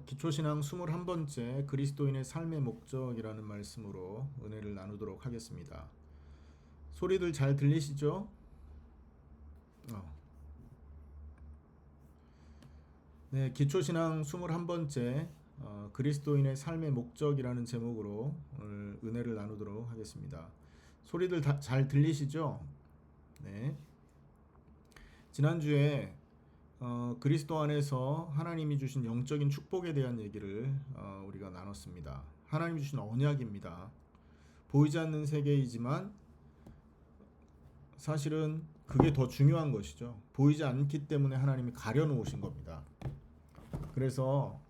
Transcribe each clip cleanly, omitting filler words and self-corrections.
기초신앙 21번째 그리스도인의 삶의 목적이라는 말씀으로 은혜를 나누도록 하겠습니다. 소리들 잘 들리시죠? 네, 기초신앙 21번째 그리스도인의 삶의 목적이라는 제목으로 오늘 은혜를 나누도록 하겠습니다. 소리들 잘 들리시죠? 네. 지난주에 그리스도 안에서 하나님이 주신 영적인 축복에 대한 얘기를 우리가 나눴습니다. 하나님이 주신 언약입니다. 보이지 않는 세계이지만 사실은 그게 더 중요한 것이죠. 보이지 않기 때문에 하나님이 가려놓으신 겁니다. 그래서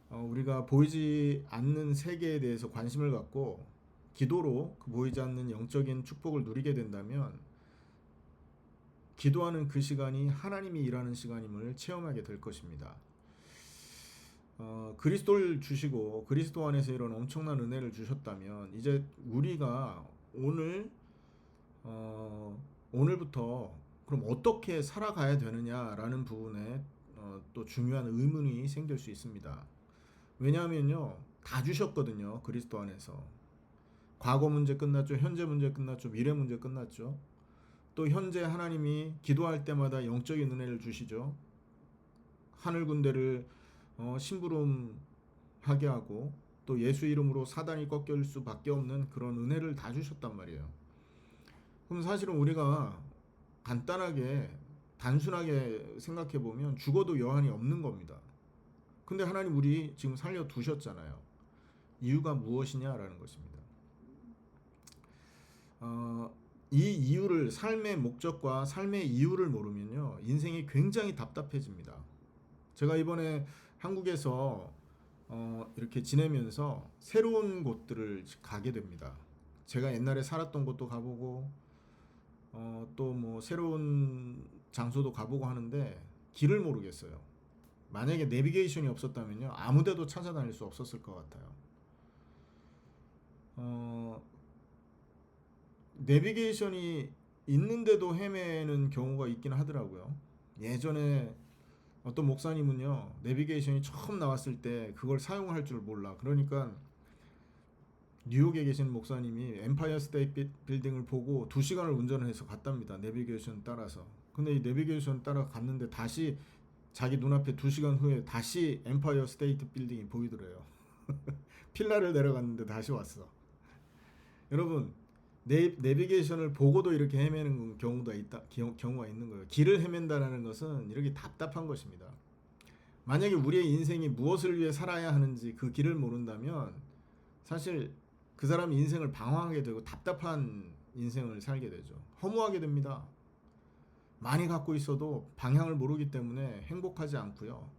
우리가 보이지 않는 세계에 대해서 관심을 갖고 기도로 그 보이지 않는 영적인 축복을 누리게 된다면 기도하는 그 시간이 하나님이 일하는 시간임을 체험하게 될 것입니다. 그리스도를 주시고 그리스도 안에서 이런 엄청난 은혜를 주셨다면 이제 우리가 오늘부터 그럼 어떻게 살아가야 되느냐라는 부분에 또 중요한 의문이 생길 수 있습니다. 왜냐하면요, 다 주셨거든요. 그리스도 안에서. 과거 문제 끝났죠. 현재 문제 끝났죠. 미래 문제 끝났죠. 또 현재 하나님이 기도할 때마다 영적인 은혜를 주시죠. 하늘 군대를 심부름하게 하고 또 예수 이름으로 사단이 꺾일 수밖에 없는 그런 은혜를 다 주셨단 말이에요. 그럼 사실은 우리가 단순하게 생각해 보면 죽어도 여한이 없는 겁니다. 근데 하나님 우리 지금 살려 두셨잖아요. 이유가 무엇이냐라는 것입니다. 이 이유를, 삶의 목적과 삶의 이유를 모르면요, 인생이 굉장히 답답해집니다. 제가 이번에 한국에서 이렇게 지내면서 새로운 곳들을 가게 됩니다. 제가 옛날에 살았던 곳도 가보고 또 뭐 새로운 장소도 가보고 하는데 길을 모르겠어요. 만약에 내비게이션이 없었다면요, 아무데도 찾아다닐 수 없었을 것 같아요. 내비게이션이 있는데도 헤매는 경우가 있긴 하더라고요. 예전에 어떤 목사님은요, 내비게이션이 처음 나왔을 때 그걸 사용할 줄 몰라. 그러니까 뉴욕에 계신 목사님이 엠파이어 스테이트 빌딩을 보고 2시간을 운전을 해서 갔답니다. 내비게이션 따라서. 근데 이 내비게이션 따라 갔는데 다시 자기 눈앞에 2시간 후에 다시 엠파이어 스테이트 빌딩이 보이더래요. 필라를 내려갔는데 다시 왔어. 여러분, 내비게이션을 보고도 이렇게 헤매는 경우가 있는 거예요. 길을 헤맨다는 것은 이렇게 답답한 것입니다. 만약에 우리의 인생이 무엇을 위해 살아야 하는지 그 길을 모른다면 사실 그 사람이 인생을 방황하게 되고 답답한 인생을 살게 되죠. 허무하게 됩니다. 많이 갖고 있어도 방향을 모르기 때문에 행복하지 않고요.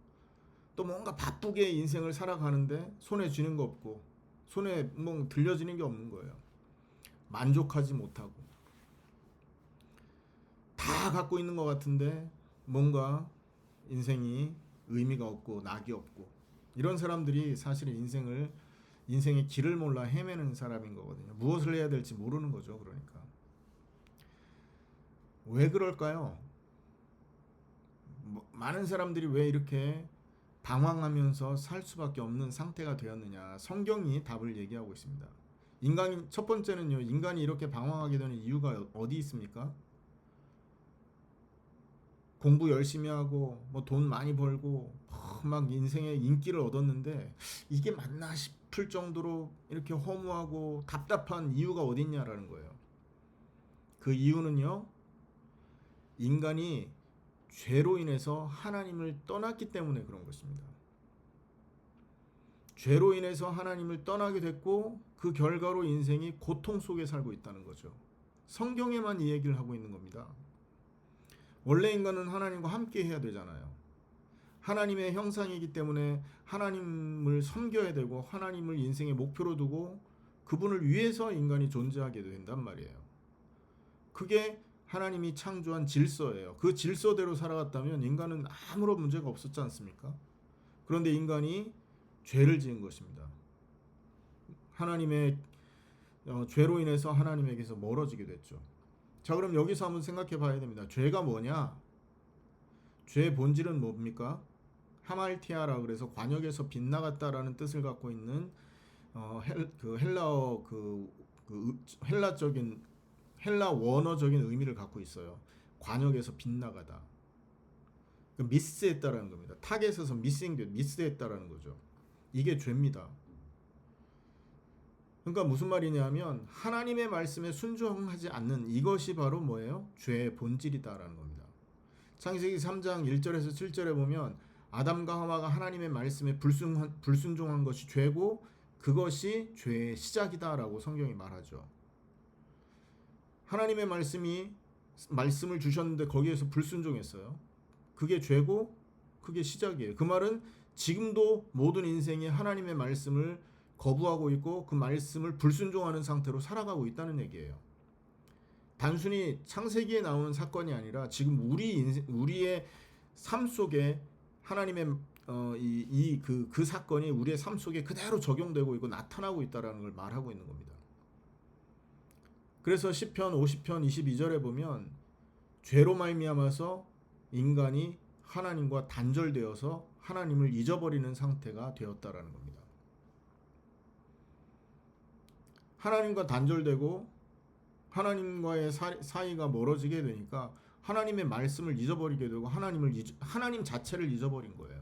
또 뭔가 바쁘게 인생을 살아가는데 손에 쥐는 거 없고 손에 뭐 들려지는 게 없는 거예요. 만족하지 못하고 다 갖고 있는 것 같은데 뭔가 인생이 의미가 없고 낙이 없고, 이런 사람들이 사실은 인생의 길을 몰라 헤매는 사람인 거거든요. 무엇을 해야 될지 모르는 거죠. 그러니까 왜 그럴까요? 많은 사람들이 왜 이렇게 방황하면서 살 수밖에 없는 상태가 되었느냐, 성경이 답을 얘기하고 있습니다. 첫 번째는요, 인간이 이렇게 방황하게 되는 이유가 어디 있습니까? 공부 열심히 하고 뭐 돈 많이 벌고 막 인생의 인기를 얻었는데 이게 맞나 싶을 정도로 이렇게 허무하고 답답한 이유가 어디 있냐라는 거예요. 그 이유는요, 인간이 죄로 인해서 하나님을 떠났기 때문에 그런 것입니다. 죄로 인해서 하나님을 떠나게 됐고 그 결과로 인생이 고통 속에 살고 있다는 거죠. 성경에만 이 얘기를 하고 있는 겁니다. 원래 인간은 하나님과 함께 해야 되잖아요. 하나님의 형상이기 때문에 하나님을 섬겨야 되고 하나님을 인생의 목표로 두고 그분을 위해서 인간이 존재하게 된단 말이에요. 그게 하나님이 창조한 질서예요. 그 질서대로 살아갔다면 인간은 아무런 문제가 없었지 않습니까? 그런데 인간이 죄를 지은 것입니다. 하나님의 죄로 인해서 하나님에게서 멀어지게 됐죠. 자, 그럼 여기서 한번 생각해 봐야 됩니다. 죄가 뭐냐? 죄의 본질은 뭡니까? 하말티아라 그래서 관역에서 빗나갔다라는 뜻을 갖고 있는 헬라어 헬라적인 헬라 원어적인 의미를 갖고 있어요. 관역에서 빗나가다. 미스했다라는 겁니다. 타겟에서 미스했다라는 거죠. 이게 죄입니다. 그러니까 무슨 말이냐면 하나님의 말씀에 순종하지 않는 이것이 바로 뭐예요? 죄의 본질이다라는 겁니다. 창세기 3장 1절에서 7절에 보면 아담과 하와가 하나님의 말씀에 불순종한 것이 죄고 그것이 죄의 시작이다라고 성경이 말하죠. 하나님의 말씀을 주셨는데 거기에서 불순종했어요. 그게 죄고 그게 시작이에요. 그 말은 지금도 모든 인생이 하나님의 말씀을 거부하고 있고 그 말씀을 불순종하는 상태로 살아가고 있다는 얘기예요. 단순히 창세기에 나오는 사건이 아니라 지금 우리의 삶 속에 하나님의 그 사건이 우리의 삶 속에 그대로 적용되고 있고 나타나고 있다라는 걸 말하고 있는 겁니다. 그래서 시편 50편 22절에 보면 죄로 말미암아서 인간이 하나님과 단절되어서 하나님을 잊어버리는 상태가 되었다라는 겁니다. 하나님과 단절되고 하나님과의 사이가 멀어지게 되니까 하나님의 말씀을 잊어버리게 되고 하나님 자체를 잊어버린 거예요.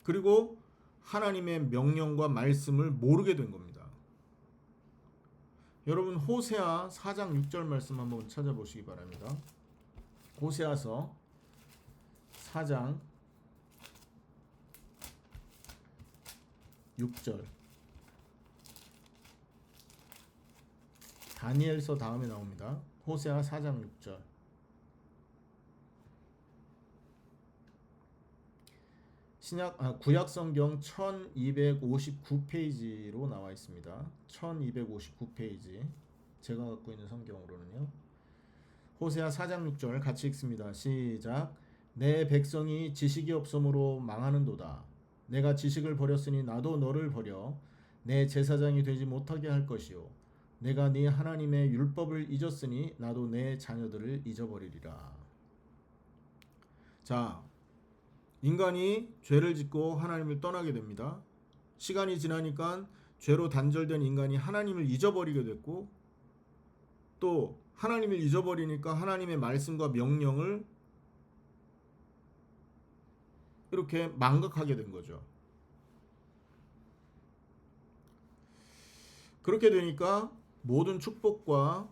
그리고 하나님의 명령과 말씀을 모르게 된 겁니다. 여러분 호세아 4장 6절 말씀 한번 찾아보시기 바랍니다. 호세아서 4장 6절 다니엘서 다음에 나옵니다. 호세아 4장 6절 구약성경 1259페이지로 나와 있습니다. 1259페이지 제가 갖고 있는 성경으로는요. 호세아 4장 6절 같이 읽습니다. 시작. 내 백성이 지식이 없으므로 망하는도다. 내가 지식을 버렸으니 나도 너를 버려 내 제사장이 되지 못하게 할 것이요 내가 네 하나님의 율법을 잊었으니 나도 내 자녀들을 잊어버리리라. 자, 인간이 죄를 짓고 하나님을 떠나게 됩니다. 시간이 지나니까 죄로 단절된 인간이 하나님을 잊어버리게 됐고 또 하나님을 잊어버리니까 하나님의 말씀과 명령을 이렇게 망각하게 된 거죠. 그렇게 되니까 모든 축복과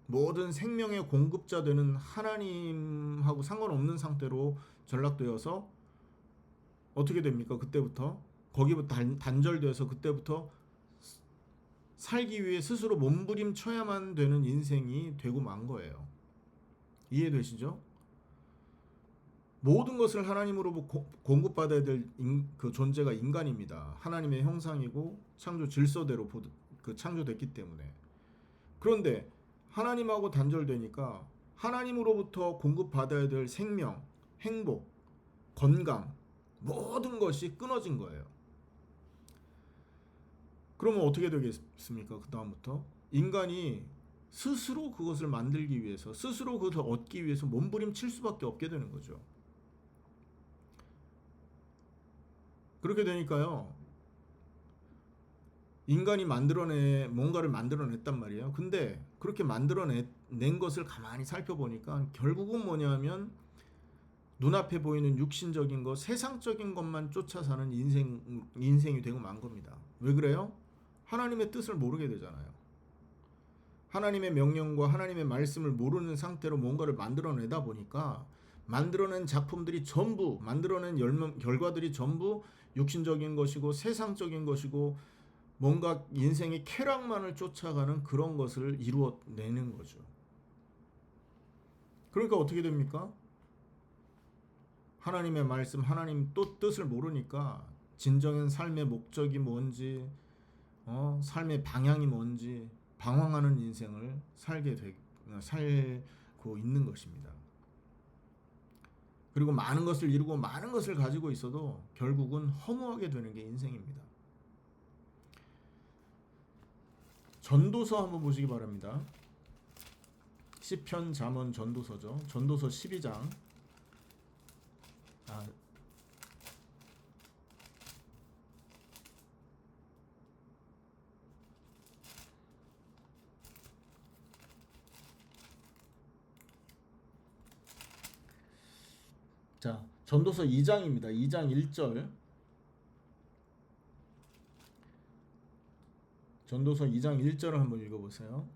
모든 생명의 공급자 되는 하나님하고 상관없는 상태로 전락되어서 어떻게 됩니까? 그때부터 거기부터 단절돼서 그때부터 살기 위해 스스로 몸부림쳐야만 되는 인생이 되고 만 거예요. 이해되시죠? 모든 것을 하나님으로 공급받아야 될 그 존재가 인간입니다. 하나님의 형상이고 창조 질서대로 창조됐기 때문에. 그런데 하나님하고 단절되니까 하나님으로부터 공급받아야 될 생명, 행복, 건강 모든 것이 끊어진 거예요. 그러면 어떻게 되겠습니까? 그 다음부터 인간이 스스로 그것을 만들기 위해서 스스로 그것을 얻기 위해서 몸부림칠 수밖에 없게 되는 거죠. 그렇게 되니까요. 인간이 뭔가를 만들어냈단 말이에요. 근데 그렇게 만들어낸 것을 가만히 살펴보니까 결국은 뭐냐면 눈앞에 보이는 육신적인 것, 세상적인 것만 쫓아 사는 인생이 되고 만 겁니다. 왜 그래요? 하나님의 뜻을 모르게 되잖아요. 하나님의 명령과 하나님의 말씀을 모르는 상태로 뭔가를 만들어내다 보니까 만들어낸 작품들이 전부, 만들어낸 결과들이 전부 육신적인 것이고 세상적인 것이고 뭔가 인생의 쾌락만을 쫓아가는 그런 것을 이루어내는 거죠. 그러니까 어떻게 됩니까? 하나님의 말씀, 하나님 또 뜻을 모르니까 진정한 삶의 목적이 뭔지, 삶의 방향이 뭔지 방황하는 인생을 살고 있는 것입니다. 그리고 많은 것을 이루고 많은 것을 가지고 있어도 결국은 허무하게 되는 게 인생입니다. 전도서 한번 보시기 바랍니다. 시편, 잠언, 전도서죠. 전도서 12장 자, 전도서 2장입니다. 2장 1절. 전도서 2장 1절을 한번 읽어보세요.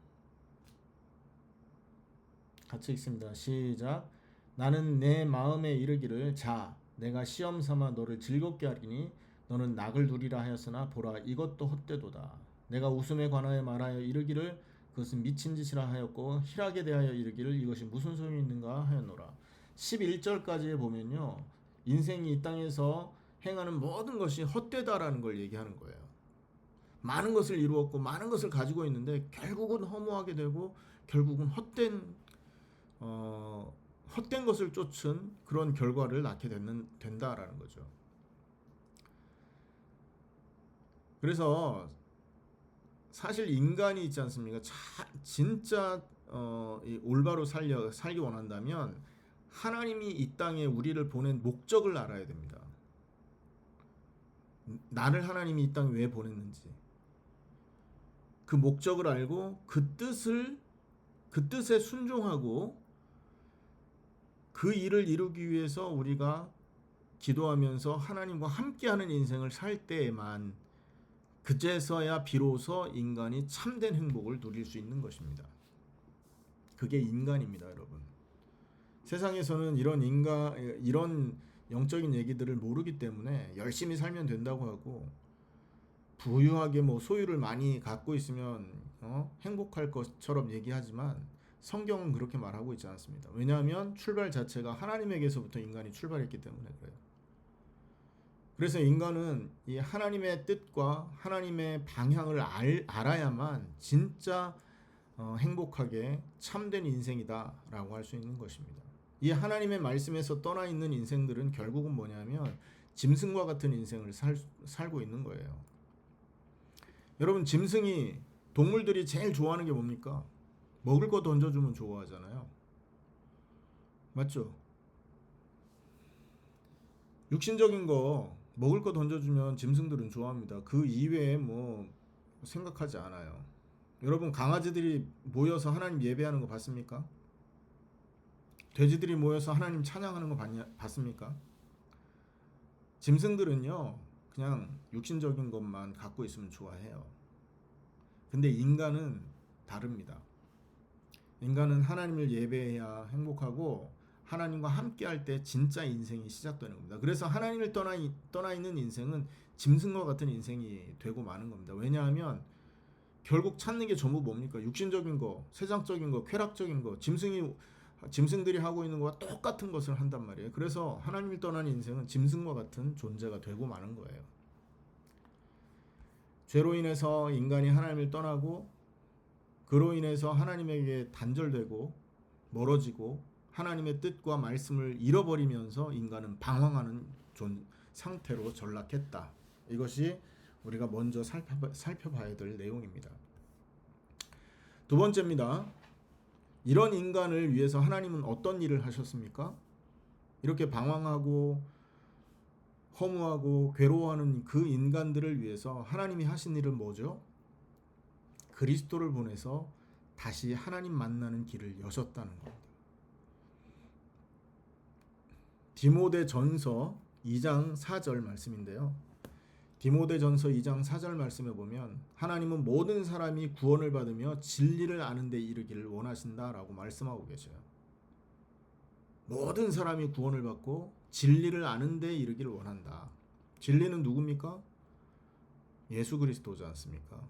같이 읽습니다. 시작. 나는 내 마음에 이르기를 자 내가 시험 삼아 너를 즐겁게 하리니 너는 낙을 누리라 하였으나 보라 이것도 헛되도다. 내가 웃음에 관하여 말하여 이르기를 그것은 미친 짓이라 하였고 희락에 대하여 이르기를 이것이 무슨 소용이 있는가 하였노라. 11절까지 보면요. 인생이 이 땅에서 행하는 모든 것이 헛되다라는 걸 얘기하는 거예요. 많은 것을 이루었고 많은 것을 가지고 있는데 결국은 허무하게 되고 결국은 헛된 것을 쫓은 그런 결과를 낳게 된다라는 거죠. 그래서 사실 인간이 있지 않습니까? 진짜 올바로 살기 원한다면 하나님이 이 땅에 우리를 보낸 목적을 알아야 됩니다. 나를 하나님이 이 땅에 왜 보냈는지 그 목적을 알고 그 뜻에 순종하고 그 일을 이루기 위해서 우리가 기도하면서 하나님과 함께하는 인생을 살 때에만 그제서야 비로소 인간이 참된 행복을 누릴 수 있는 것입니다. 그게 인간입니다, 여러분. 세상에서는 이런 영적인 얘기들을 모르기 때문에 열심히 살면 된다고 하고 부유하게 소유를 많이 갖고 있으면 행복할 것처럼 얘기하지만 성경은 그렇게 말하고 있지 않습니다. 왜냐하면 출발 자체가 하나님에게서부터 인간이 출발했기 때문에 그래요. 그래서 인간은 이 하나님의 뜻과 하나님의 방향을 알아야만 진짜 행복하게 참된 인생이다라고 할 수 있는 것입니다. 이 하나님의 말씀에서 떠나 있는 인생들은 결국은 뭐냐면 짐승과 같은 인생을 살고 있는 거예요. 여러분, 동물들이 제일 좋아하는 게 뭡니까? 먹을 거 던져주면 좋아하잖아요. 맞죠? 육신적인 거 먹을 거 던져주면 짐승들은 좋아합니다. 그 이외에 생각하지 않아요. 여러분, 강아지들이 모여서 하나님 예배하는 거 봤습니까? 돼지들이 모여서 하나님 찬양하는 거 봤습니까? 짐승들은요 그냥 육신적인 것만 갖고 있으면 좋아해요. 근데 인간은 다릅니다. 인간은 하나님을 예배해야 행복하고 하나님과 함께 할 때 진짜 인생이 시작되는 겁니다. 그래서 하나님을 떠나 있는 인생은 짐승과 같은 인생이 되고 마는 겁니다. 왜냐하면 결국 찾는 게 전부 뭡니까? 육신적인 거, 세상적인 거, 쾌락적인 거, 짐승들이 하고 있는 거와 똑같은 것을 한단 말이에요. 그래서 하나님을 떠난 인생은 짐승과 같은 존재가 되고 마는 거예요. 죄로 인해서 인간이 하나님을 떠나고 그로 인해서 하나님에게 단절되고 멀어지고 하나님의 뜻과 말씀을 잃어버리면서 인간은 방황하는 상태로 전락했다. 이것이 우리가 먼저 살펴봐야 될 내용입니다. 두 번째입니다. 이런 인간을 위해서 하나님은 어떤 일을 하셨습니까? 이렇게 방황하고 허무하고 괴로워하는 그 인간들을 위해서 하나님이 하신 일은 뭐죠? 그리스도를 보내서 다시 하나님 만나는 길을 여셨다는 겁니다. 디모데전서 2장 4절 말씀인데요. 디모데전서 2장 4절 말씀에 보면 하나님은 모든 사람이 구원을 받으며 진리를 아는 데 이르기를 원하신다라고 말씀하고 계셔요. 모든 사람이 구원을 받고 진리를 아는 데 이르기를 원한다. 진리는 누굽니까? 예수 그리스도지 않습니까?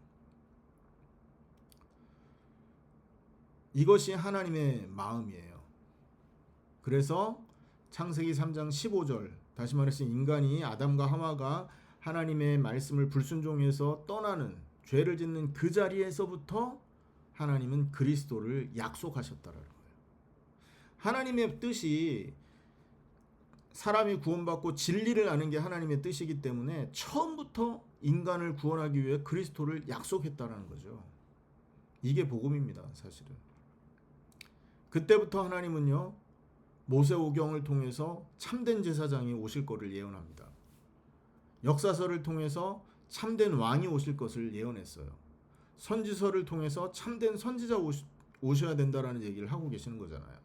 이것이 하나님의 마음이에요. 그래서 창세기 3장 15절, 다시 말해서 인간이 아담과 하와가 하나님의 말씀을 불순종해서 떠나는 죄를 짓는 그 자리에서부터 하나님은 그리스도를 약속하셨다라는 거예요. 하나님의 뜻이 사람이 구원받고 진리를 아는 게 하나님의 뜻이기 때문에 처음부터 인간을 구원하기 위해 그리스도를 약속했다라는 거죠. 이게 복음입니다, 사실은. 그때부터 하나님은요, 모세오경을 통해서 참된 제사장이 오실 것을 예언합니다. 역사서를 통해서 참된 왕이 오실 것을 예언했어요. 선지서를 통해서 참된 선지자 오셔야 된다라는 얘기를 하고 계시는 거잖아요.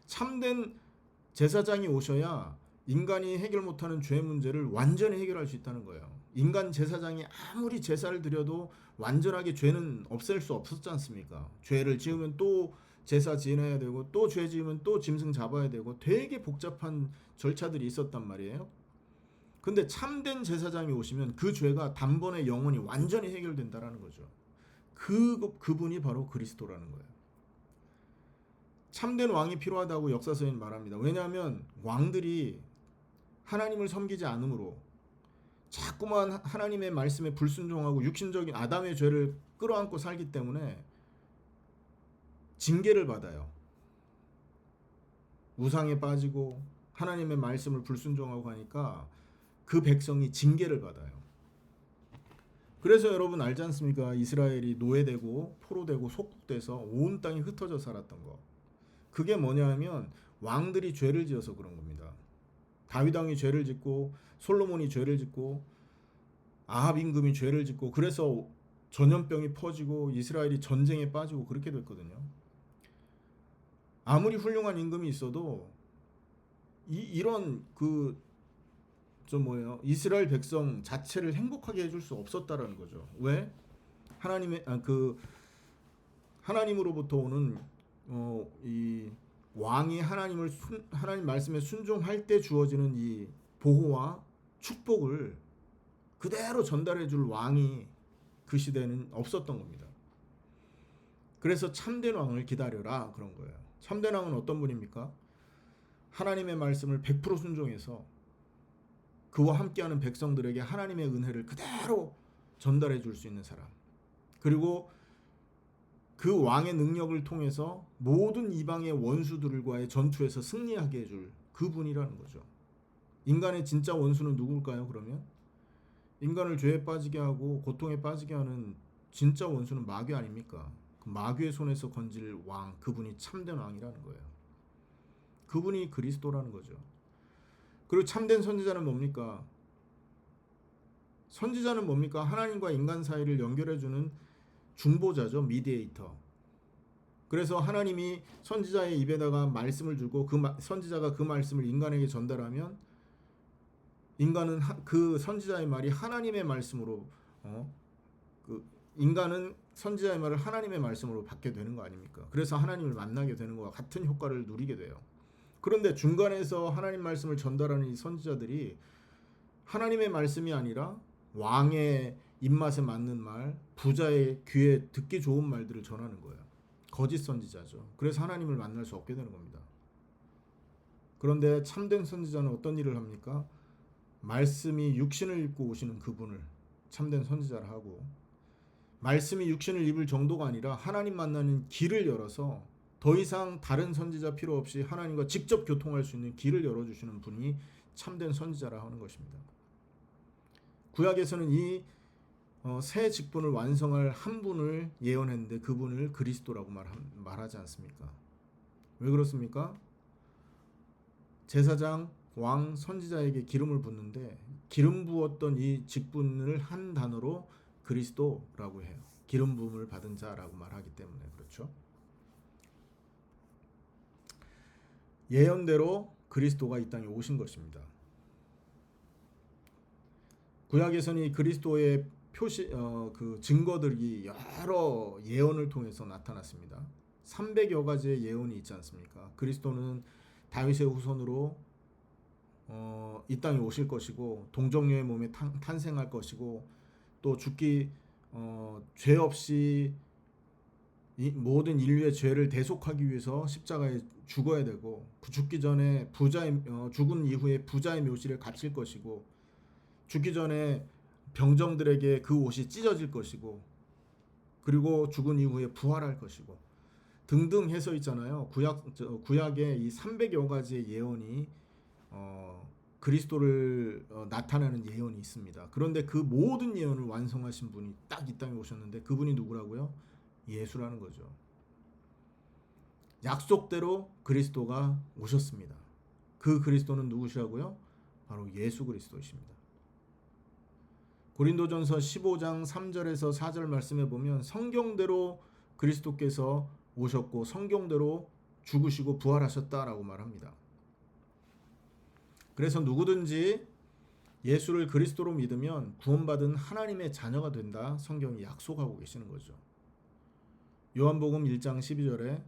참된 제사장이 오셔야 인간이 해결 못하는 죄 문제를 완전히 해결할 수 있다는 거예요. 인간 제사장이 아무리 제사를 드려도 완전하게 죄는 없앨 수 없었지 않습니까? 죄를 지으면 또 제사 지내야 되고, 또 죄 지으면 또 짐승 잡아야 되고, 되게 복잡한 절차들이 있었단 말이에요. 근데 참된 제사장이 오시면 그 죄가 단번에 영원히 완전히 해결된다라는 거죠. 그분이 바로 그리스도라는 거예요. 참된 왕이 필요하다고 역사서에는 말합니다. 왜냐하면 왕들이 하나님을 섬기지 않으므로 자꾸만 하나님의 말씀에 불순종하고 육신적인 아담의 죄를 끌어안고 살기 때문에 징계를 받아요. 우상에 빠지고 하나님의 말씀을 불순종하고 하니까 그 백성이 징계를 받아요. 그래서 여러분 알지 않습니까? 이스라엘이 노예되고 포로되고 속국돼서 온 땅이 흩어져 살았던 거. 그게 뭐냐 하면 왕들이 죄를 지어서 그런 겁니다. 다윗 왕이 죄를 짓고, 솔로몬이 죄를 짓고, 아합 임금이 죄를 짓고, 그래서 전염병이 퍼지고 이스라엘이 전쟁에 빠지고 그렇게 됐거든요. 아무리 훌륭한 임금이 있어도 이런 이스라엘 백성 자체를 행복하게 해줄 수 없었다라는 거죠. 왜? 하나님으로부터 오는 이 왕이 하나님 말씀에 순종할 때 주어지는 이 보호와 축복을 그대로 전달해줄 왕이 그 시대는 없었던 겁니다. 그래서 참된 왕을 기다려라 그런 거예요. 참된 왕은 어떤 분입니까? 하나님의 말씀을 100% 순종해서 그와 함께하는 백성들에게 하나님의 은혜를 그대로 전달해 줄 수 있는 사람. 그리고 그 왕의 능력을 통해서 모든 이방의 원수들과의 전투에서 승리하게 해줄 그분이라는 거죠. 인간의 진짜 원수는 누굴까요? 그러면 인간을 죄에 빠지게 하고 고통에 빠지게 하는 진짜 원수는 마귀 아닙니까? 그 마귀의 손에서 건질 왕, 그분이 참된 왕이라는 거예요. 그분이 그리스도라는 거죠. 그리고 참된 선지자는 뭡니까? 선지자는 뭡니까? 하나님과 인간 사이를 연결해주는 중보자죠. 미디에이터. 그래서 하나님이 선지자의 입에다가 말씀을 주고 선지자가 그 말씀을 인간에게 전달하면 인간은 그 선지자의 말이 하나님의 말씀으로 인간은 선지자의 말을 하나님의 말씀으로 받게 되는 거 아닙니까? 그래서 하나님을 만나게 되는 것과 같은 효과를 누리게 돼요. 그런데 중간에서 하나님 말씀을 전달하는 이 선지자들이 하나님의 말씀이 아니라 왕의 입맛에 맞는 말, 부자의 귀에 듣기 좋은 말들을 전하는 거예요. 거짓 선지자죠. 그래서 하나님을 만날 수 없게 되는 겁니다. 그런데 참된 선지자는 어떤 일을 합니까? 말씀이 육신을 입고 오시는 그분을 참된 선지자라 하고, 말씀이 육신을 입을 정도가 아니라 하나님 만나는 길을 열어서 더 이상 다른 선지자 필요 없이 하나님과 직접 교통할 수 있는 길을 열어주시는 분이 참된 선지자라 하는 것입니다. 구약에서는 이 새 직분을 완성할 한 분을 예언했는데 그분을 그리스도라고 말하지 않습니까? 왜 그렇습니까? 제사장, 왕, 선지자에게 기름을 붓는데 기름 부었던 이 직분을 한 단어로 그리스도라고 해요. 기름 부음을 받은 자라고 말하기 때문에 그렇죠. 예언대로 그리스도가 이 땅에 오신 것입니다. 구약에서는 이 그리스도의 그 증거들이 여러 예언을 통해서 나타났습니다. 300여 가지의 예언이 있지 않습니까? 그리스도는 다윗의 후손으로 이 땅에 오실 것이고 동정녀의 몸에 탄생할 것이고 또 죄 없이 모든 인류의 죄를 대속하기 위해서 십자가에 죽어야 되고 죽기 전에 죽은 이후에 부자의 묘실에 갇힐 것이고 죽기 전에 병정들에게 그 옷이 찢어질 것이고 그리고 죽은 이후에 부활할 것이고 등등 해서 있잖아요. 구약에 이 300여 가지의 예언이 그리스도를 나타내는 예언이 있습니다. 그런데 그 모든 예언을 완성하신 분이 딱 이 땅에 오셨는데 그분이 누구라고요? 예수라는 거죠. 약속대로 그리스도가 오셨습니다. 그 그리스도는 누구시라고요? 바로 예수 그리스도이십니다. 고린도전서 15장 3절에서 4절 말씀에 보면 성경대로 그리스도께서 오셨고 성경대로 죽으시고 부활하셨다라고 말합니다. 그래서 누구든지 예수를 그리스도로 믿으면 구원받은 하나님의 자녀가 된다. 성경이 약속하고 계시는 거죠. 요한복음 1장 12절에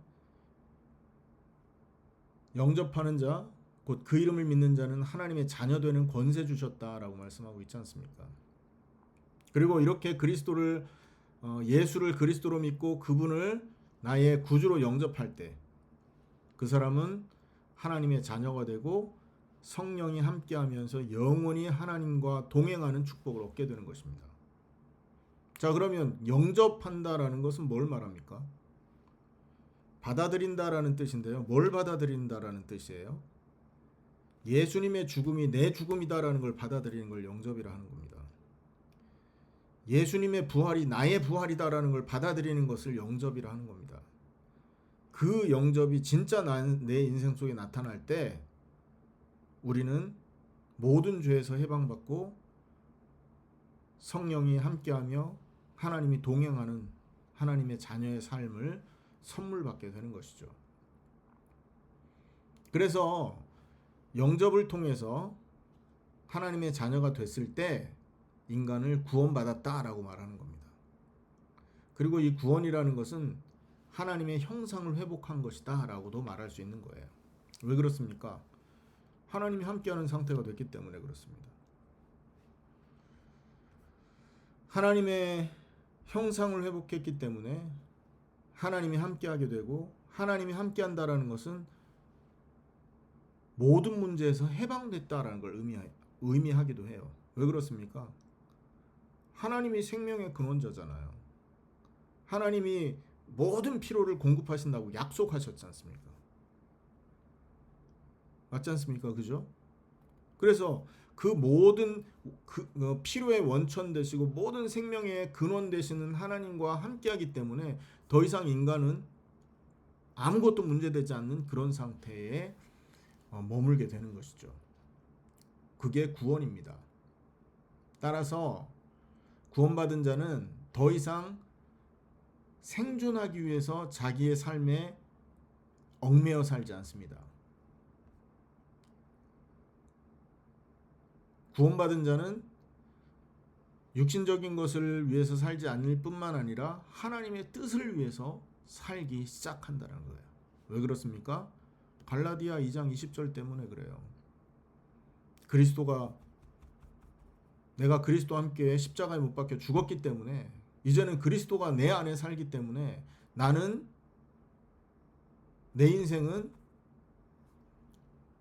영접하는 자, 곧 그 이름을 믿는 자는 하나님의 자녀 되는 권세 주셨다라고 말씀하고 있지 않습니까? 그리고 이렇게 그리스도를 예수를 그리스도로 믿고 그분을 나의 구주로 영접할 때 그 사람은 하나님의 자녀가 되고 성령이 함께하면서 영원히 하나님과 동행하는 축복을 얻게 되는 것입니다. 자, 그러면 영접한다라는 것은 뭘 말합니까? 받아들인다라는 뜻인데요. 뭘 받아들인다라는 뜻이에요? 예수님의 죽음이 내 죽음이다라는 걸 받아들이는 걸 영접이라 하는 겁니다. 예수님의 부활이 나의 부활이다라는 걸 받아들이는 것을 영접이라 하는 겁니다. 그 영접이 진짜 내 인생 속에 나타날 때 우리는 모든 죄에서 해방받고 성령이 함께하며 하나님이 동행하는 하나님의 자녀의 삶을 선물 받게 되는 것이죠. 그래서 영접을 통해서 하나님의 자녀가 됐을 때 인간을 구원받았다라고 말하는 겁니다. 그리고 이 구원이라는 것은 하나님의 형상을 회복한 것이다 라고도 말할 수 있는 거예요. 왜 그렇습니까? 하나님이 함께하는 상태가 됐기 때문에 그렇습니다. 하나님의 형상을 회복했기 때문에 하나님이 함께하게 되고, 하나님이 함께한다라는 것은 모든 문제에서 해방됐다라는 걸 의미하기도 해요. 왜 그렇습니까? 하나님이 생명의 근원자잖아요. 하나님이 모든 필요를 공급하신다고 약속하셨지 않습니까? 맞지 않습니까? 그죠? 그래서 그 모든 필요의 원천 되시고 모든 생명의 근원 되시는 하나님과 함께하기 때문에 더 이상 인간은 아무것도 문제되지 않는 그런 상태에 머물게 되는 것이죠. 그게 구원입니다. 따라서 구원받은 자는 더 이상 생존하기 위해서 자기의 삶에 얽매여 살지 않습니다. 구원받은 자는 육신적인 것을 위해서 살지 않을 뿐만 아니라 하나님의 뜻을 위해서 살기 시작한다는 거예요. 왜 그렇습니까? 갈라디아 2장 20절 때문에 그래요. 내가 그리스도와 함께 십자가에 못 박혀 죽었기 때문에 이제는 그리스도가 내 안에 살기 때문에 나는 내 인생은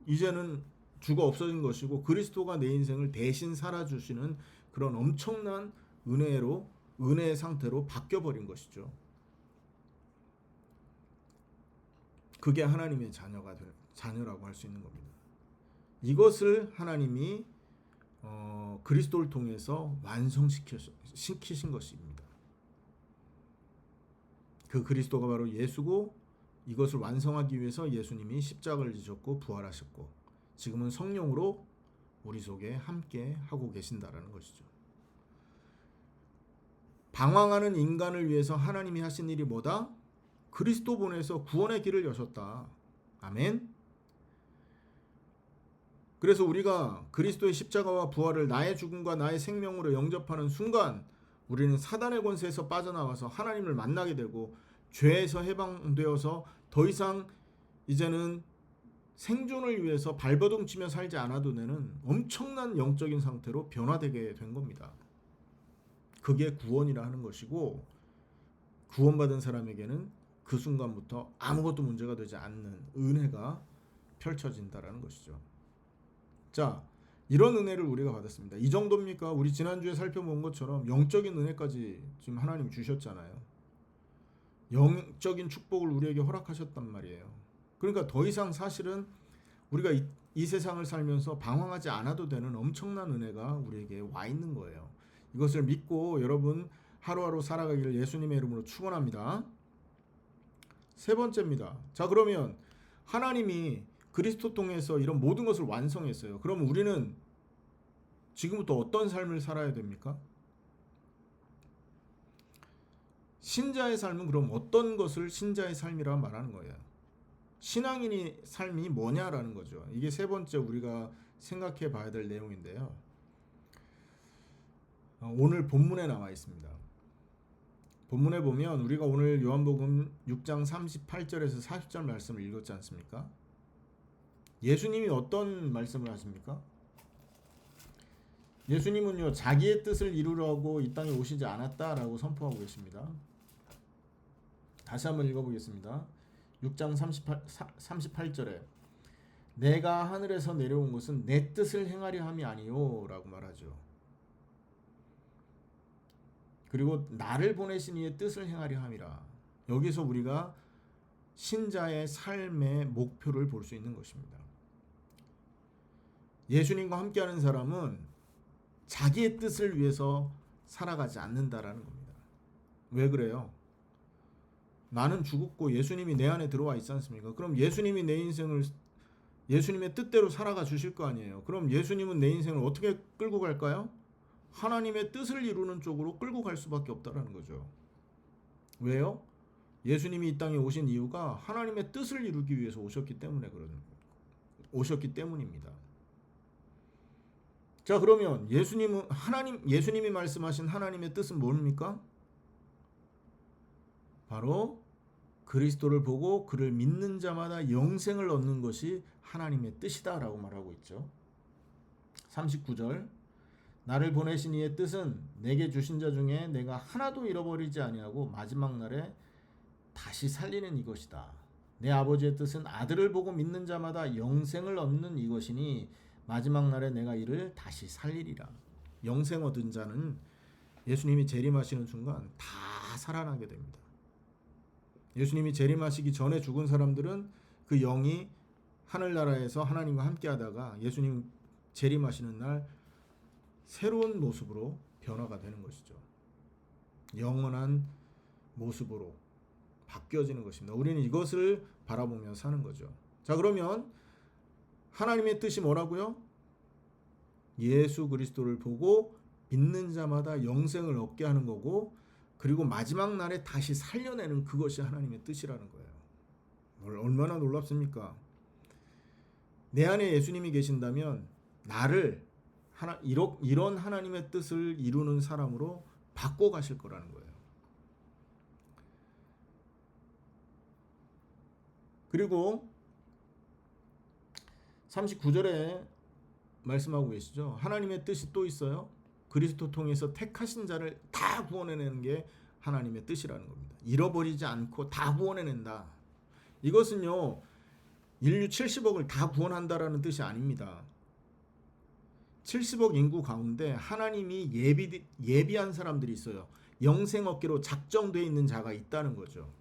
이제는 죽어 없어진 것이고 그리스도가 내 인생을 대신 살아주시는 그런 엄청난 은혜의 상태로 바뀌어버린 것이죠. 그게 하나님의 자녀라고 할 수 있는 겁니다. 이것을 하나님이 그리스도를 통해서 완성시키신 것입니다. 그 그리스도가 바로 예수고 이것을 완성하기 위해서 예수님이 십자가를 지셨고 부활하셨고 지금은 성령으로 우리 속에 함께 하고 계신다라는 것이죠. 방황하는 인간을 위해서 하나님이 하신 일이 뭐다? 그리스도 보내서 구원의 길을 여셨다. 아멘. 그래서 우리가 그리스도의 십자가와 부활을 나의 죽음과 나의 생명으로 영접하는 순간 우리는 사단의 권세에서 빠져나와서 하나님을 만나게 되고 죄에서 해방되어서 더 이상 이제는 생존을 위해서 발버둥 치며 살지 않아도 되는 엄청난 영적인 상태로 변화되게 된 겁니다. 그게 구원이라 하는 것이고 구원받은 사람에게는 그 순간부터 아무것도 문제가 되지 않는 은혜가 펼쳐진다라는 것이죠. 자, 이런 은혜를 우리가 받았습니다. 이 정도입니까? 우리 지난주에 살펴본 것처럼 영적인 은혜까지 지금 하나님 주셨잖아요. 영적인 축복을 우리에게 허락하셨단 말이에요. 그러니까 더 이상 사실은 우리가 이 세상을 살면서 방황하지 않아도 되는 엄청난 은혜가 우리에게 와 있는 거예요. 이것을 믿고 여러분 하루하루 살아가기를 예수님의 이름으로 축원합니다. 세 번째입니다. 자, 그러면 하나님이 그리스도 통해서 이런 모든 것을 완성했어요. 그럼 우리는 지금부터 어떤 삶을 살아야 됩니까? 신자의 삶은 그럼 어떤 것을 신자의 삶이라 말하는 거예요? 신앙인의 삶이 뭐냐라는 거죠. 이게 세 번째 우리가 생각해 봐야 될 내용인데요. 오늘 본문에 나와 있습니다. 본문에 보면 우리가 오늘 요한복음 6장 38절에서 40절 말씀을 읽었지 않습니까? 예수님이 어떤 말씀을 하십니까? 예수님은요, 자기의 뜻을 이루려고 이 땅에 오시지 않았다라고 선포하고 계십니다. 다시 한번 읽어보겠습니다. 6장 38절에 내가 하늘에서 내려온 것은 내 뜻을 행하려 함이 아니요 라고 말하죠. 그리고 나를 보내신 이의 뜻을 행하려 함이라. 여기서 우리가 신자의 삶의 목표를 볼 수 있는 것입니다. 예수님과 함께하는 사람은 자기의 뜻을 위해서 살아가지 않는다라는 겁니다. 왜 그래요? 나는 죽었고 예수님이 내 안에 들어와 있지 않습니까? 그럼 예수님이 내 인생을 예수님의 뜻대로 살아가 주실 거 아니에요. 그럼 예수님은 내 인생을 어떻게 끌고 갈까요? 하나님의 뜻을 이루는 쪽으로 끌고 갈 수밖에 없다라는 거죠. 왜요? 예수님이 이 땅에 오신 이유가 하나님의 뜻을 이루기 위해서 오셨기 때문입니다. 자, 그러면 예수님이 말씀하신 하나님의 뜻은 뭡니까? 바로 그리스도를 보고 그를 믿는 자마다 영생을 얻는 것이 하나님의 뜻이다라고 말하고 있죠. 39절 나를 보내신 이의 뜻은 내게 주신 자 중에 내가 하나도 잃어버리지 아니하고 마지막 날에 다시 살리는 이것이다. 내 아버지의 뜻은 아들을 보고 믿는 자마다 영생을 얻는 이것이니 마지막 날에 내가 이를 다시 살리리라. 영생 얻은 자는 예수님이 재림하시는 순간 다 살아나게 됩니다. 예수님이 재림하시기 전에 죽은 사람들은 그 영이 하늘나라에서 하나님과 함께 하다가 예수님 재림하시는 날 새로운 모습으로 변화가 되는 것이죠. 영원한 모습으로 바뀌어지는 것입니다. 우리는 이것을 바라보며 사는 거죠. 자, 그러면 하나님의 뜻이 뭐라고요? 예수 그리스도를 보고 믿는 자마다 영생을 얻게 하는 거고, 그리고 마지막 날에 다시 살려내는 그것이 하나님의 뜻이라는 거예요. 얼마나 놀랍습니까? 내 안에 예수님이 계신다면 나를 이런 하나님의 뜻을 이루는 사람으로 바꿔 가실 거라는 거예요. 그리고 39절에 말씀하고 계시죠. 하나님의 뜻이 또 있어요. 그리스도 통해서 택하신 자를 다 구원해내는 게 하나님의 뜻이라는 겁니다. 잃어버리지 않고 다 구원해낸다. 이것은요, 인류 70억을 다 구원한다라는 뜻이 아닙니다. 70억 인구 가운데 하나님이 예비한 사람들이 있어요. 영생 얻기로 작정되어 있는 자가 있다는 거죠.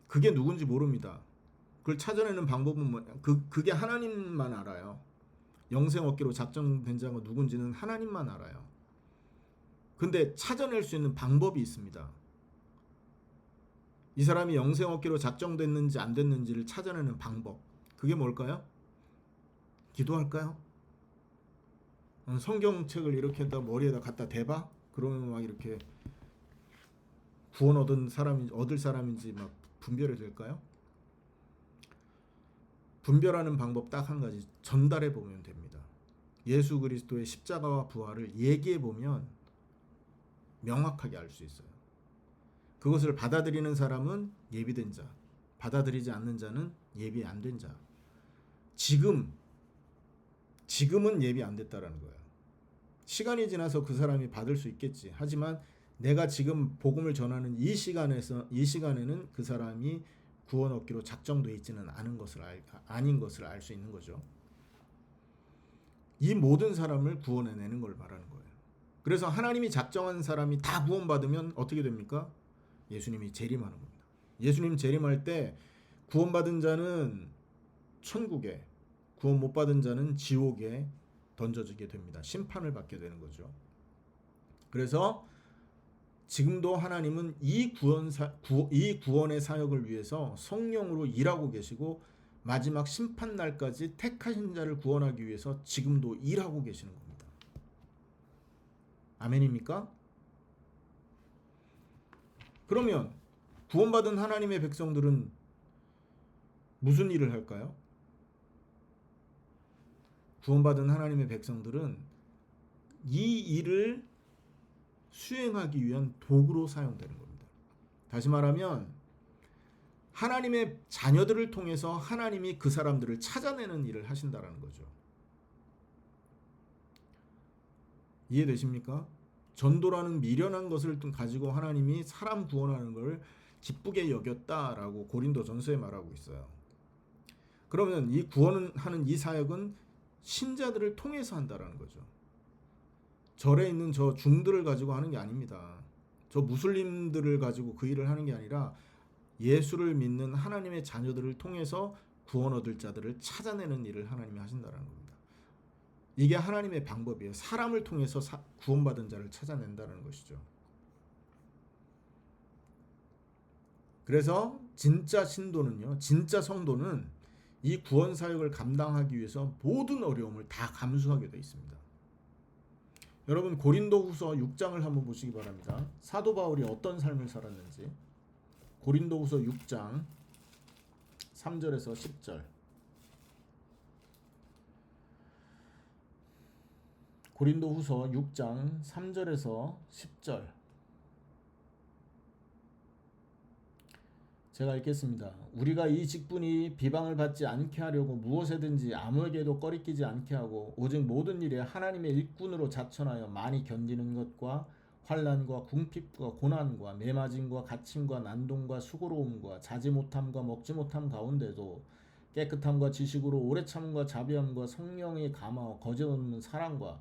그게 누군지 모릅니다. 그걸 찾아내는 방법은 그게 하나님만 알아요. 영생 얻기로 작정된 자가 누군지는 하나님만 알아요. 근데 찾아낼 수 있는 방법이 있습니다. 이 사람이 영생 얻기로 작정됐는지 안 됐는지를 찾아내는 방법. 그게 뭘까요? 기도할까요? 성경책을 이렇게 머리에다 갖다 대봐? 그러면 막 이렇게 구원 얻을 사람인지 막 분별이 될까요? 분별하는 방법 딱 한 가지, 전달해 보면 됩니다. 예수 그리스도의 십자가와 부활을 얘기해 보면 명확하게 알 수 있어요. 그것을 받아들이는 사람은 예비된 자, 받아들이지 않는 자는 예비 안 된 자. 지금은 예비 안 됐다라는 거예요. 시간이 지나서 그 사람이 받을 수 있겠지. 하지만 내가 지금 복음을 전하는 이 시간에는 그 사람이 구원 얻기로 작정되어 있지는 아닌 것을 알 수 있는 거죠. 이 모든 사람을 구원해내는 걸 말하는 거예요. 그래서 하나님이 작정한 사람이 다 구원받으면 어떻게 됩니까? 예수님이 재림하는 겁니다. 예수님 재림할 때 구원받은 자는 천국에, 구원 못 받은 자는 지옥에 던져지게 됩니다. 심판을 받게 되는 거죠. 그래서 지금도 하나님은 이 구원의 사역을 위해서 성령으로 일하고 계시고 마지막 심판 날까지 택하신 자를 구원하기 위해서 지금도 일하고 계시는 겁니다. 아멘입니까? 그러면 구원받은 하나님의 백성들은 무슨 일을 할까요? 구원받은 하나님의 백성들은 이 일을 수행하기 위한 도구로 사용되는 겁니다. 다시 말하면 하나님의 자녀들을 통해서 하나님이 그 사람들을 찾아내는 일을 하신다라는 거죠. 이해되십니까? 전도라는 미련한 것을 가지고 하나님이 사람 구원하는 걸 기쁘게 여겼다라고 고린도전서에 말하고 있어요. 그러면 이 구원하는 이 사역은 신자들을 통해서 한다라는 거죠. 절에 있는 저 중들을 가지고 하는 게 아닙니다. 저 무슬림들을 가지고 그 일을 하는 게 아니라 예수를 믿는 하나님의 자녀들을 통해서 구원 얻을 자들을 찾아내는 일을 하나님이 하신다는 겁니다. 이게 하나님의 방법이에요. 사람을 통해서 구원받은 자를 찾아낸다는 것이죠. 그래서 진짜 신도는요, 진짜 성도는 이 구원 사역을 감당하기 위해서 모든 어려움을 다 감수하게 되어 있습니다. 여러분 고린도후서 6장을 한번 보시기 바랍니다. 사도 바울이 어떤 삶을 살았는지. 고린도후서 6장 3절에서 10절. 고린도후서 6장 3절에서 10절. 제가 읽겠습니다. 우리가 이 직분이 비방을 받지 않게 하려고 무엇에든지 아무에게도 꺼리끼지 않게 하고 오직 모든 일에 하나님의 일꾼으로 자천하여 많이 견디는 것과 환난과 궁핍과 고난과 매맞음과 갇힘과 난동과 수고로움과 자지 못함과 먹지 못함 가운데도 깨끗함과 지식으로 오래 참음과 자비함과 성령의 감화와 거짓 없는 사랑과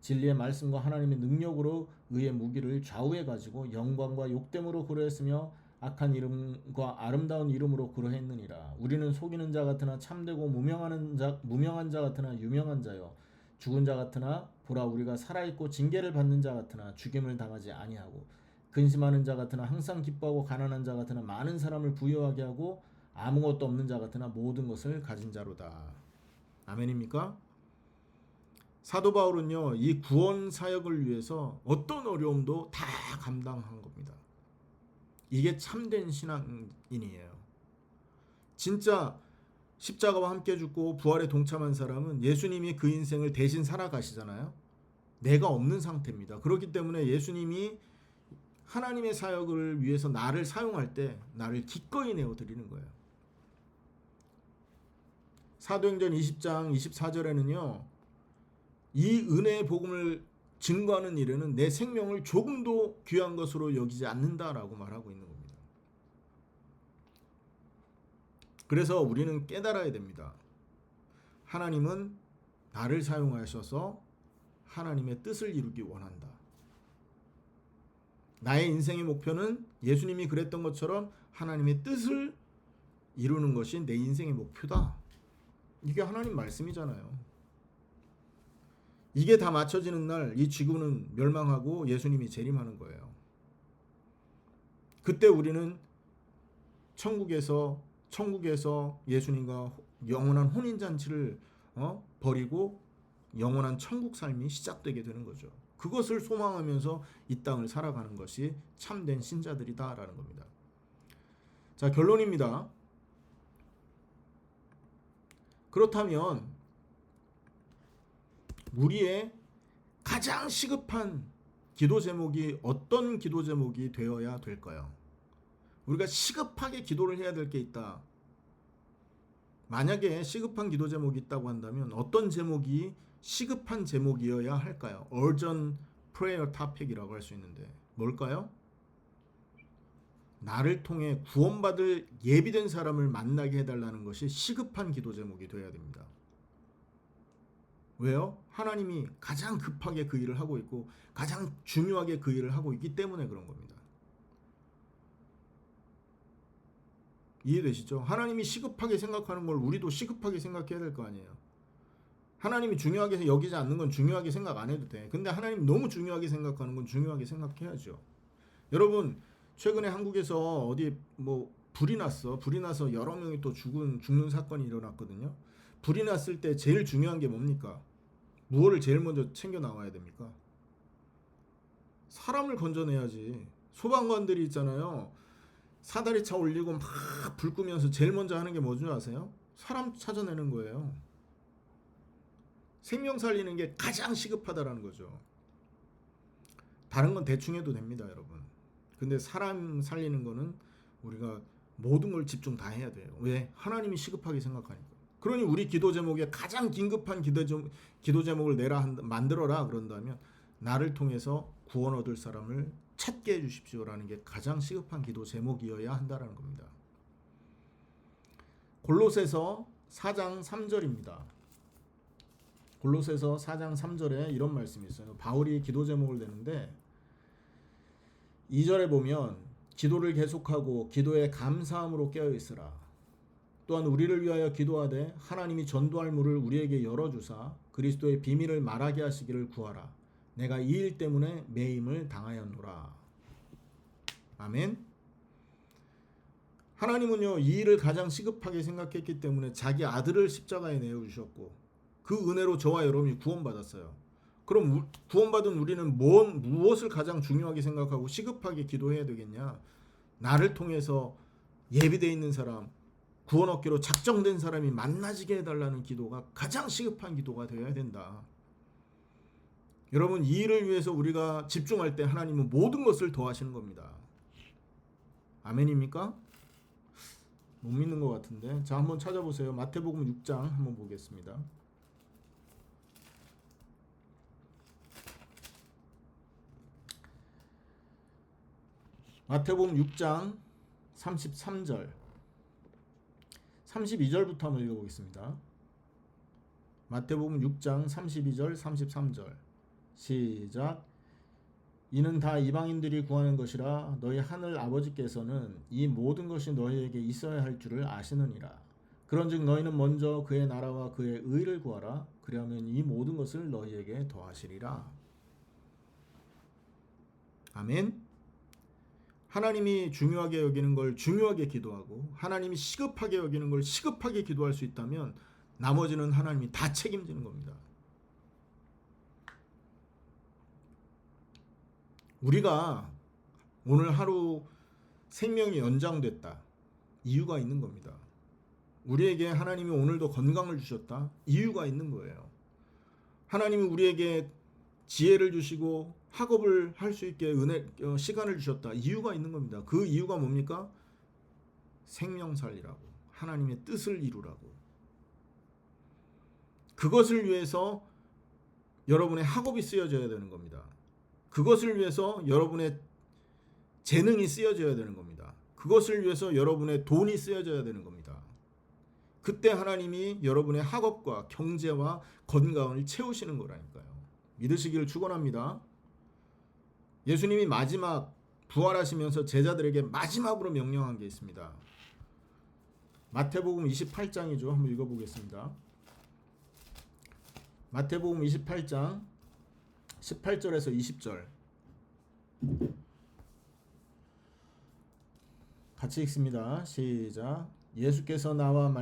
진리의 말씀과 하나님의 능력으로 의의 무기를 좌우해 가지고 영광과 욕됨으로 그러했으며 악한 이름과 아름다운 이름으로 그러했느니라. 우리는 속이는 자 같으나 참되고 무명한 자 같으나 유명한 자요 죽은 자 같으나 보라 우리가 살아있고 징계를 받는 자 같으나 죽임을 당하지 아니하고 근심하는 자 같으나 항상 기뻐하고 가난한 자 같으나 많은 사람을 부유하게 하고 아무것도 없는 자 같으나 모든 것을 가진 자로다. 아멘입니까? 사도 바울은요, 이 구원 사역을 위해서 어떤 어려움도 다 감당한 겁니다. 이게 참된 신앙인이에요. 진짜 십자가와 함께 죽고 부활에 동참한 사람은 예수님이 그 인생을 대신 살아가시잖아요. 내가 없는 상태입니다. 그렇기 때문에 예수님이 하나님의 사역을 위해서 나를 사용할 때 나를 기꺼이 내어드리는 거예요. 사도행전 20장 24절에는요. 이 은혜의 복음을 증거하는 일에는 내 생명을 조금도 귀한 것으로 여기지 않는다라고 말하고 있는 겁니다. 그래서 우리는 깨달아야 됩니다. 하나님은 나를 사용하셔서 하나님의 뜻을 이루기 원한다. 나의 인생의 목표는 예수님이 그랬던 것처럼 하나님의 뜻을 이루는 것이 내 인생의 목표다. 이게 하나님 말씀이잖아요. 이게 다 맞춰지는 날 이 지구는 멸망하고 예수님이 재림하는 거예요. 그때 우리는 천국에서 예수님과 영원한 혼인잔치를 벌이고 영원한 천국 삶이 시작되게 되는 거죠. 그것을 소망하면서 이 땅을 살아가는 것이 참된 신자들이다라는 겁니다. 자, 결론입니다. 그렇다면 우리의 가장 시급한 기도 제목이 어떤 기도 제목이 되어야 될까요? 우리가 시급하게 기도를 해야 될 게 있다. 만약에 시급한 기도 제목이 있다고 한다면 어떤 제목이 시급한 제목이어야 할까요? Urgent Prayer Topic이라고 할 수 있는데 뭘까요? 나를 통해 구원받을 예비된 사람을 만나게 해달라는 것이 시급한 기도 제목이 되어야 됩니다. 왜요? 하나님이 가장 급하게 그 일을 하고 있고 가장 중요하게 그 일을 하고 있기 때문에 그런 겁니다. 이해되시죠? 하나님이 시급하게 생각하는 걸 우리도 시급하게 생각해야 될 거 아니에요. 하나님이 중요하게 여기지 않는 건 중요하게 생각 안 해도 돼. 근데 하나님 너무 중요하게 생각하는 건 중요하게 생각해야죠. 여러분 최근에 한국에서 어디 불이 나서 여러 명이 또 죽는 사건이 일어났거든요. 불이 났을 때 제일 중요한 게 뭡니까? 무엇을 제일 먼저 챙겨 나와야 됩니까? 사람을 건져내야지. 소방관들이 있잖아요. 사다리차 올리고 막 불 끄면서 제일 먼저 하는 게 뭔지 아세요? 사람 찾아내는 거예요. 생명 살리는 게 가장 시급하다라는 거죠. 다른 건 대충 해도 됩니다, 여러분. 근데 사람 살리는 거는 우리가 모든 걸 집중 다 해야 돼요. 왜? 하나님이 시급하게 생각하니까. 그러니 우리 기도 제목에 가장 긴급한 기도 제목을 만들어라 그런다면 나를 통해서 구원 얻을 사람을 찾게 해주십시오라는 게 가장 시급한 기도 제목이어야 한다는 겁니다. 골로새서 4장 3절입니다. 골로새서 4장 3절에 이런 말씀이 있어요. 바울이 기도 제목을 내는데 2절에 보면 기도를 계속하고 기도에 감사함으로 깨어있으라. 또한 우리를 위하여 기도하되 하나님이 전도할 문을 우리에게 열어주사 그리스도의 비밀을 말하게 하시기를 구하라. 내가 이 일 때문에 매임을 당하였노라. 아멘. 하나님은요, 이 일을 가장 시급하게 생각했기 때문에 자기 아들을 십자가에 내어주셨고 그 은혜로 저와 여러분이 구원받았어요. 그럼 구원받은 우리는 무엇을 가장 중요하게 생각하고 시급하게 기도해야 되겠냐? 나를 통해서 예비되어 있는 사람, 구원 얻기로 작정된 사람이 만나지게 해달라는 기도가 가장 시급한 기도가 되어야 된다. 여러분, 이 일을 위해서 우리가 집중할 때 하나님은 모든 것을 더하시는 겁니다. 아멘입니까? 못 믿는 것 같은데. 자, 한번 찾아보세요. 마태복음 6장 한번 보겠습니다. 마태복음 6장 33절 32절부터 한번 읽어보겠습니다. 마태복음 6장 32절 33절 시작. 이는 다 이방인들이 구하는 것이라 너희 하늘 아버지께서는 이 모든 것이 너희에게 있어야 할 줄을 아시느니라. 그런즉 너희는 먼저 그의 나라와 그의 의를 구하라. 그리하면 이 모든 것을 너희에게 더하시리라. 아멘. 하나님이 중요하게 여기는 걸 중요하게 기도하고 하나님이 시급하게 여기는 걸 시급하게 기도할 수 있다면 나머지는 하나님이 다 책임지는 겁니다. 우리가 오늘 하루 생명이 연장됐다. 이유가 있는 겁니다. 우리에게 하나님이 오늘도 건강을 주셨다. 이유가 있는 거예요. 하나님이 우리에게 지혜를 주시고 학업을 할 수 있게 시간을 주셨다. 이유가 있는 겁니다. 그 이유가 뭡니까? 생명 살리라고. 하나님의 뜻을 이루라고. 그것을 위해서 여러분의 학업이 쓰여져야 되는 겁니다. 그것을 위해서 여러분의 재능이 쓰여져야 되는 겁니다. 그것을 위해서 여러분의 돈이 쓰여져야 되는 겁니다. 그때 하나님이 여러분의 학업과 경제와 건강을 채우시는 거라니까요. 믿으시기를 축원합니다. 예수님이 마지막 부활하시면서 제자들에게 마지막으로 명령한 게 있습니다. 마태복음 28장이죠. 한번 읽어보겠습니다. 마태복음 28장 18절에서 20절 같이 읽습니다. 시작. 예수께서 나와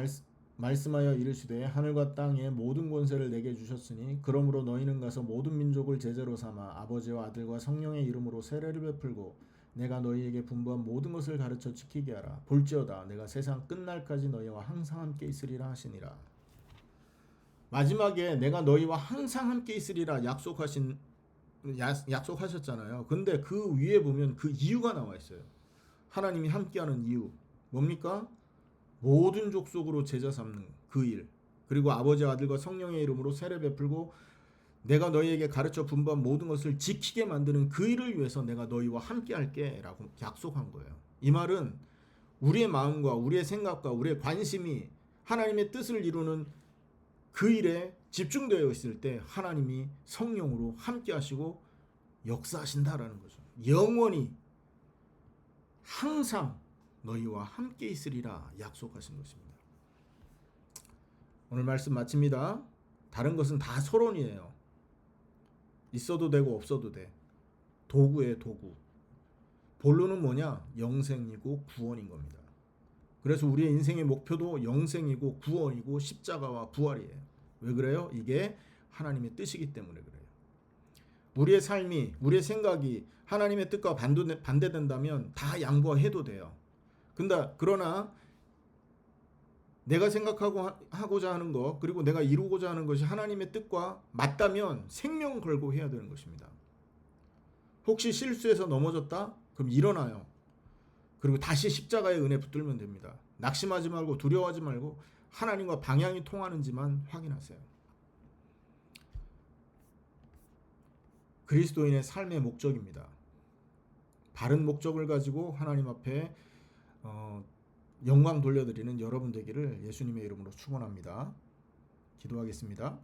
말씀하여 이르시되 하늘과 땅의 모든 권세를 내게 주셨으니 그러므로 너희는 가서 모든 민족을 제자로 삼아 아버지와 아들과 성령의 이름으로 세례를 베풀고 내가 너희에게 분부한 모든 것을 가르쳐 지키게 하라. 볼지어다 내가 세상 끝날까지 너희와 항상 함께 있으리라 하시니라. 마지막에 내가 너희와 항상 함께 있으리라 약속하셨잖아요. 근데 그 위에 보면 그 이유가 나와 있어요. 하나님이 함께하는 이유 뭡니까? 모든 족속으로 제자 삼는 그 일, 그리고 아버지와 아들과 성령의 이름으로 세례 베풀고 내가 너희에게 가르쳐 분부한 모든 것을 지키게 만드는 그 일을 위해서 내가 너희와 함께 할게 라고 약속한 거예요. 이 말은 우리의 마음과 우리의 생각과 우리의 관심이 하나님의 뜻을 이루는 그 일에 집중되어 있을 때 하나님이 성령으로 함께 하시고 역사하신다라는 거죠. 영원히 항상 너희와 함께 있으리라 약속하신 것입니다. 오늘 말씀 마칩니다. 다른 것은 다 서론이에요. 있어도 되고 없어도 돼. 도구예요, 도구. 본론은 뭐냐? 영생이고 구원인 겁니다. 그래서 우리의 인생의 목표도 영생이고 구원이고 십자가와 부활이에요. 왜 그래요? 이게 하나님의 뜻이기 때문에 그래요. 우리의 삶이, 우리의 생각이 하나님의 뜻과 반대된다면 다 양보해도 돼요. 그러나 내가 하고자 하는 것, 그리고 내가 이루고자 하는 것이 하나님의 뜻과 맞다면 생명 걸고 해야 되는 것입니다. 혹시 실수해서 넘어졌다? 그럼 일어나요. 그리고 다시 십자가의 은혜 붙들면 됩니다. 낙심하지 말고 두려워하지 말고 하나님과 방향이 통하는지만 확인하세요. 그리스도인의 삶의 목적입니다. 바른 목적을 가지고 하나님 앞에 영광 돌려드리는 여러분 되기를 예수님의 이름으로 축원합니다. 기도하겠습니다.